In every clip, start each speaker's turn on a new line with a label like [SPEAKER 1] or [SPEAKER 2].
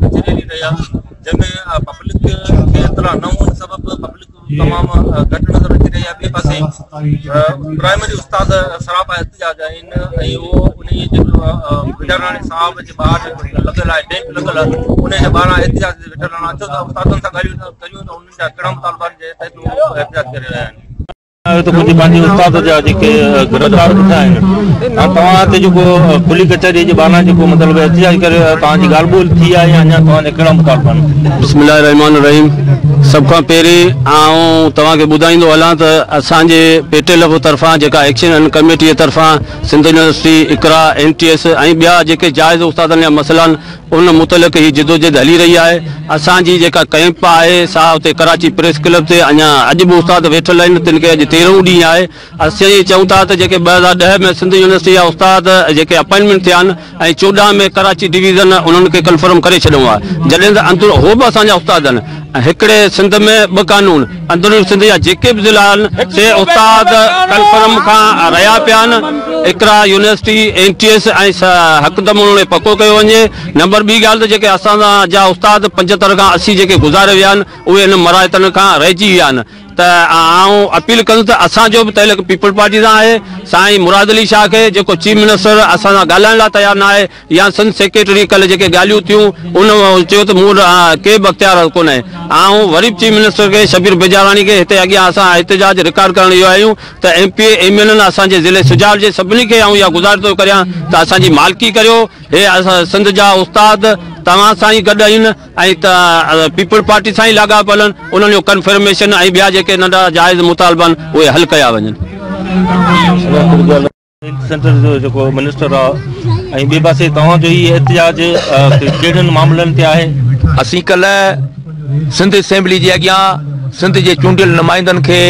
[SPEAKER 1] कचहरी रही जंहिंमें पब्लिक खे इतला न हुअण सबबि पब्लिक तमामु घटि नज़र अची रही आहे। ॿिए पासे प्राइमरी उस्ताद सरापा एहतिजाज आहिनि ऐं उहो उन जेको विटाराणी साहब जे ॿाहिरि लॻल आहे डेंप लॻल आहे उन जे ॿाहिरां एहतिजाज वेठल आहिनि। अचो त उस्तादनि सां ॻाल्हियूं करियूं त उन्हनि जा कहिड़ा मुतालबात जे तहत एहतिजाज करे रहिया आहिनि। तो कुछ पंहिंजे उस्ताद जा जेके गिरफ़्तार थिया आहिनि तव्हां हिते जेको खुली कचहरी जे ॿाहिरां जेको मतिलबु एहतिजाज करे तव्हांजी ॻाल्हि ॿोल थी आहे या अञा तव्हांजा कहिड़ा मुतालबा आहिनि?
[SPEAKER 2] बिस्मिल्लाह रहमान रहीम। सभ खां पहिरीं आउं तव्हांखे ॿुधाईंदो हलां त असांजे पेटेल तरफ़ां जेका एक्शन कमेटीअ तरफ़ां सिंध यूनिवर्सिटी इकरा NTS ऐं ॿिया जेके जाइज़ उस्तादनि जा मसइला आहिनि उन मुतलिक़ ही जिदोजहद हली रही आहे। असांजी जेका कैंप आहे सा हुते कराची प्रेस क्लब ते अञा अॼु बि उस्ताद वेठल आहिनि तिन खे अॼु 13हों ॾींहुं आहे। असीं चऊं था त जेके 2010 में सिंध यूनिवर्सिटी जा उस्ताद जेके अपॉइंटमेंट थिया आहिनि ऐं 14 में कराची डिवीज़न उन्हनि खे कंफर्म करे छॾियो आहे जॾहिं त अंदरि हो बि असांजा उस्ताद आहिनि। हिकिड़े सिंध में ॿ कानून अंदरूनी सिंध जा जेके बि ज़िला आहिनि से उस्ताद कंफर्म खां रहिया पिया आहिनि। इकरा यूनिवर्सिटी NTS ऐं हक़दम उन्हनि पको कयो वञे। नंबर ॿी ॻाल्हि त जेके असांजा उस्ताद 75 खां 80 जेके गुज़ारे विया आहिनि उहे इन मराइतनि खां रहिजी विया आहिनि। त आउं अपील कंदुसि त असांजो बि तहलीक पीपल पार्टी सां आहे। साईं मुराद अली शाह खे जेको चीफ मिनिस्टर असां सां ॻाल्हाइण लाइ तयारु न आहे या संद सेक्रेटरी कल्ह जेके ॻाल्हियूं थियूं उन चयो त मूं के बि अख़्तियार कोन्हे। आउं वरी चीफ मिनिस्टर खे शबीर बिजाराणी खे हिते अॻियां असां एहतिजाज रिकॉर्ड करण इहो आहियूं त MP MLN असांजे ज़िले सुजाल जे सभिनी खे आउं इहा गुज़ारिश थो करियां त असांजी मालिकी करियो। हे असां सिंध जा उस्ताद तव्हां सां ई गॾु आहिनि ऐं त पीपल पार्टी सां ई लाॻापियल आहिनि। उन्हनि जो कंफर्मेशन ऐं ॿिया जेके नंढा जाइज़ मुतालबा आहिनि उहे हल कया वञनि। सेंटर जो जेको मिनिस्टर आहे ऐं ॿिए पासे तव्हांजो ई एहतिजाज कहिड़नि मामलनि ते आहे?
[SPEAKER 3] असीं कल्ह सिंध असेंबली जे अॻियां सिंध जे चूंडियल नुमाइंदनि खे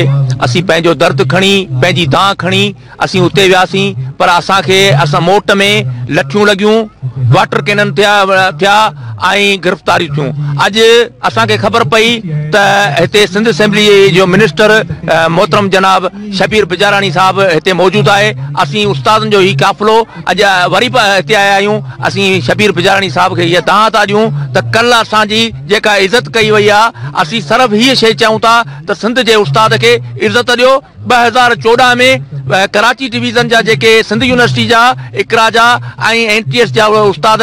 [SPEAKER 3] असीं पंहिंजो दर्द खणी पंहिंजी दां खणी असीं उते वियासीं पर असां मोट में लठियूं लॻियूं वाटर कैनन थिया ऐं गिरफ़्तारियूं थियूं। अॼु असांखे ख़बर पई त हिते सिंध असेंबली जो मिनिस्टर मोहतरम जनाब शबीर बिजाराणी साहब हिते मौजूदु आहे। असीं उस्तादनि जो ई काफ़िलो अॼु वरी हिते आया आहियूं। असीं शबीर बिजाराणी साहब खे इहा दां था ॾियूं त कल्ह असांजी जेका इज़त कई वई आहे असीं सिर्फ़ु हीअ शइ चऊं था त सिंध जे उस्ताद खे इज़त ॾियो। 2014 में कराची डिवीज़न जा जेके सिंध यूनिवर्सिटी जा इकरा जा ऐं NTS जा उस्ताद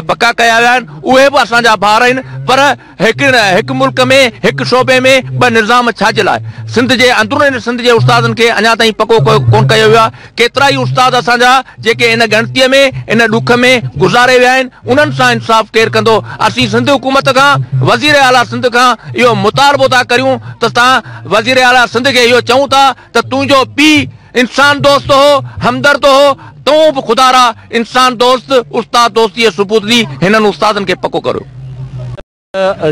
[SPEAKER 3] पका कया विया आहिनि उहे बि असांजा ॿार आहिनि पर हिकु मुल्क में हिकु शोबे में ॿ निज़ाम छाजे लाइ सिंध जे अंदरूनी सिंध जे उस्तादनि खे अञा ताईं पको कोन कयो वियो आहे। केतिरा ई उस्ताद असांजा जेके इन ॻणतीअ में इन ॾुख में गुज़ारे विया आहिनि उन्हनि सां इंसाफ़ केरु कंदो? असीं सिंध हुकूमत खां वज़ीर आला सिंध खां इहो मुतालबो था करियूं त तव्हां वज़ीर आला सिंध खे इहो चऊं था त तुंहिंजो पीउ इंसान दोस्त हो हमदर्द हो तूं बि ख़ुदा इंसान दोस्त उस्ताद दोस्ती सबूत ॾी हिननि उस्तादनि खे पको करो।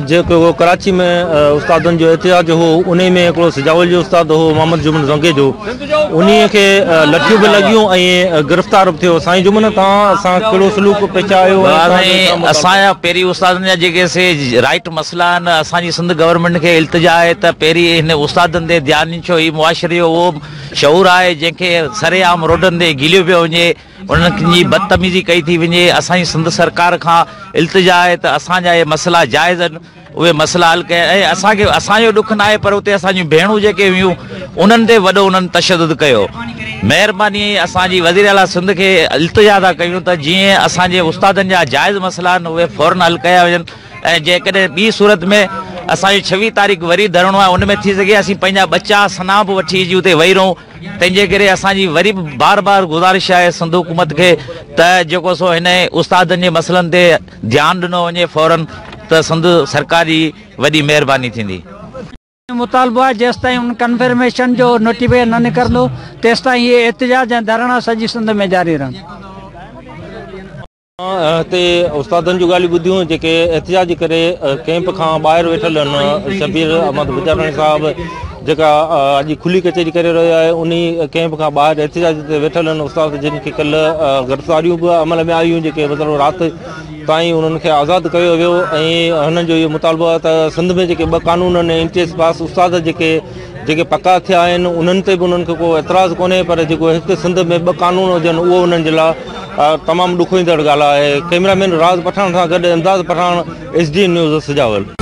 [SPEAKER 1] जेको कराची में उस्तादनि जो एहतिजाज हो उन में हिकिड़ो सिजावल जो उस्ताद हो मोहम्मद जुमन ज़ंगे जो उन खे लठियूं बि लॻियूं ऐं गिरफ़्तार बि थियो। साईं जुमन तव्हां असां कहिड़ो सलूक पेचायो?
[SPEAKER 4] असांजा पहिरीं उस्तादनि जा जेके से राइट मसइला आहिनि असांजी सिंध गवर्नमेंट खे इल्तिजा आहे त पहिरीं हिन उस्तादनि ते ध्यानु ॾियो। ही मुआशिरे जो उहो शऊर आहे जंहिंखे सरेआम रोडनि ते गिलियो पियो वञे उन्हनि जी बदतमीज़ी कई थी वञे। असांजी सिंध सरकार खां इल्तिजा आहे त असांजा इहे मसइला जाइज़ आहिनि उहे मसइला हल कया ऐं असांखे असांजो ॾुख न आहे पर उते असांजूं भेणूं जेके हुयूं उन्हनि ते वॾो उन्हनि तशदुद कयो। महिरबानी असांजी वज़ीर आला सिंध खे इल्तिजा था कयूं त जीअं असांजे उस्तादनि जा जाइज़ मसइला आहिनि उहे फौरन हल कया वञनि ऐं जेकॾहिं ॿी सूरत में असांजी 26 तारीख़ वरी धरणो आहे उन में थी सघे असीं पंहिंजा बच्चा सना बि वठी अची उते वेही रहूं। तंहिंजे करे असांजी वरी बार बार गुज़ारिश आहे सिंध हुकूमत खे त जेको सो हिन उस्तादनि जे मसइलनि ते ध्यानु ॾिनो वञे फौरन त सिंध सरकार जी वॾी महिरबानी थींदी।
[SPEAKER 5] मुतालबो आहे जेसिताईं उन कंफर्मेशन जो नोटिफिकेशन न निकिरंदो तेसिताईं इहे एहतिजाज ऐं धरणा सॼी सिंध में जारी रहंदा।
[SPEAKER 1] हिते उस्तादनि जूं ॻाल्हियूं ॿुधियूं जेके एहतिजाज करे कैंप खां ॿाहिरि वेठल आहिनि। शबीर अहमद बिजाराणी साहब जेका अॼु खुली कचहरी करे रहियो आहे उन कैंप खां ॿाहिरि एहतिजाज ते वेठल आहिनि उस्ताद जिन खे कल्ह गिरफ़्तारियूं बि अमल में आयूं जेके मतिलबु राति ताईं उन्हनि खे आज़ादु कयो वियो ऐं हुननि जो इहो मुतालबो आहे त सिंध में जेके 2 कानून आहिनि NTS पास उस्ताद जेके जेके पका थिया आहिनि उन्हनि ते बि उन्हनि खे को एतिराज़ु कोन्हे, पर जेको हिकु सिंध में 2 कानून हुजनि उहो उन्हनि जे लाइ तमामु ॾुखोईंदड़ ॻाल्हि आहे। कैमरामैन राज पठान सां गॾु इमदाद पठान, SD न्यूज़, सजावल।